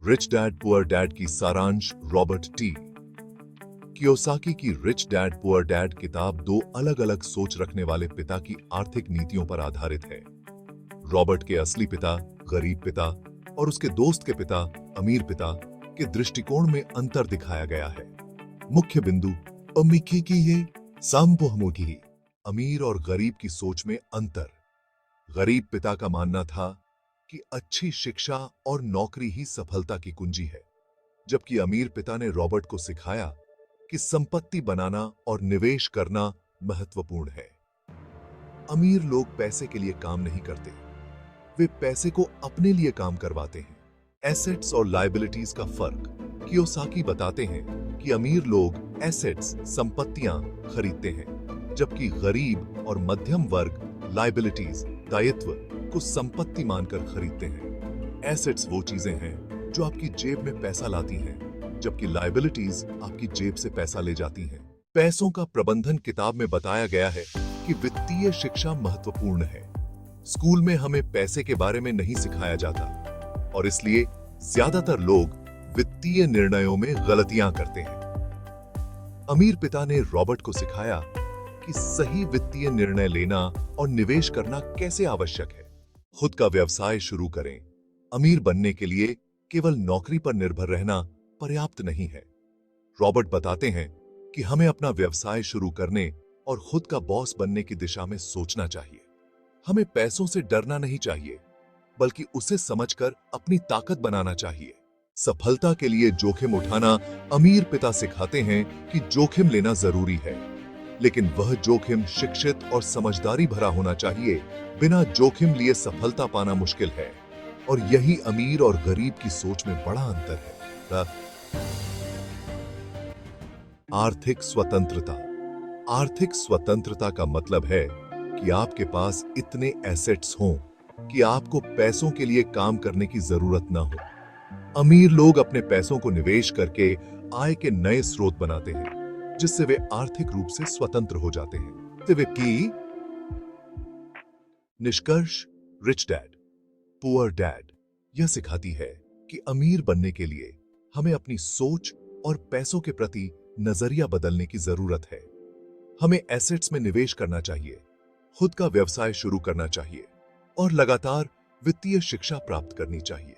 Rich dad poor dad की सारांश Robert T Kiyosaki की रिच डैड पुअर डैड किताब दो अलग अलग सोच रखने वाले पिता की आर्थिक नीतियों पर आधारित है। रॉबर्ट के असली पिता गरीब पिता और उसके दोस्त के पिता अमीर पिता के दृष्टिकोण में अंतर दिखाया गया है। मुख्य बिंदु अमीकी की ये साम्पोहमोकी अमीर और गरीब की सोच में अंतर। गरीब पिता का मानना था कि अच्छी शिक्षा और नौकरी ही सफलता की कुंजी है, जबकि अमीर पिता ने रॉबर्ट को सिखाया कि संपत्ति बनाना और निवेश करना महत्वपूर्ण है। अमीर लोग पैसे के लिए काम नहीं करते, वे पैसे को अपने लिए काम करवाते हैं। एसेट्स और लायबिलिटीज का फर्क कियोसाकी बताते हैं कि अमीर लोग एसेट्स संपत्तियां खरीदते हैं, जबकि गरीब और मध्यम वर्ग लायबिलिटीज दायित्व को संपत्ति मानकर खरीदते हैं। एसेट्स वो चीजें हैं जो आपकी जेब में पैसा लाती हैं, जबकि लायबिलिटीज आपकी जेब से पैसा ले जाती हैं। पैसों का प्रबंधन किताब में बताया गया है कि वित्तीय शिक्षा महत्वपूर्ण है। स्कूल में हमें पैसे के बारे में नहीं सिखाया जाता और इसलिए ज्यादातर लोग वित्तीय निर्णयों में गलतियां करते हैं। अमीर पिता ने रॉबर्ट को सिखाया कि सही वित्तीय निर्णय लेना और निवेश करना कैसे आवश्यक है। खुद का व्यवसाय शुरू करें। अमीर बनने के लिए केवल नौकरी पर निर्भर रहना पर्याप्त नहीं है। रॉबर्ट बताते हैं कि हमें अपना व्यवसाय शुरू करने और खुद का बॉस बनने की दिशा में सोचना चाहिए। हमें पैसों से डरना नहीं चाहिए, बल्कि उसे समझकर अपनी ताकत बनाना चाहिए। सफलता के लिए जोखिम उठाना अमीर पिता सिखाते हैं कि जोखिम लेना जरूरी है, लेकिन वह जोखिम शिक्षित और समझदारी भरा होना चाहिए। बिना जोखिम लिए सफलता पाना मुश्किल है और यही अमीर और गरीब की सोच में बड़ा अंतर है। आर्थिक स्वतंत्रता। आर्थिक स्वतंत्रता का मतलब है कि आपके पास इतने एसेट्स हों कि आपको पैसों के लिए काम करने की जरूरत ना हो। अमीर लोग अपने पैसों को निवेश करके आय के नए स्रोत बनाते हैं, जिससे वे आर्थिक रूप से स्वतंत्र हो जाते हैं। वे की निष्कर्ष रिच डैड पुअर डैड यह सिखाती है कि अमीर बनने के लिए हमें अपनी सोच और पैसों के प्रति नजरिया बदलने की जरूरत है। हमें एसेट्स में निवेश करना चाहिए, खुद का व्यवसाय शुरू करना चाहिए और लगातार वित्तीय शिक्षा प्राप्त करनी चाहिए।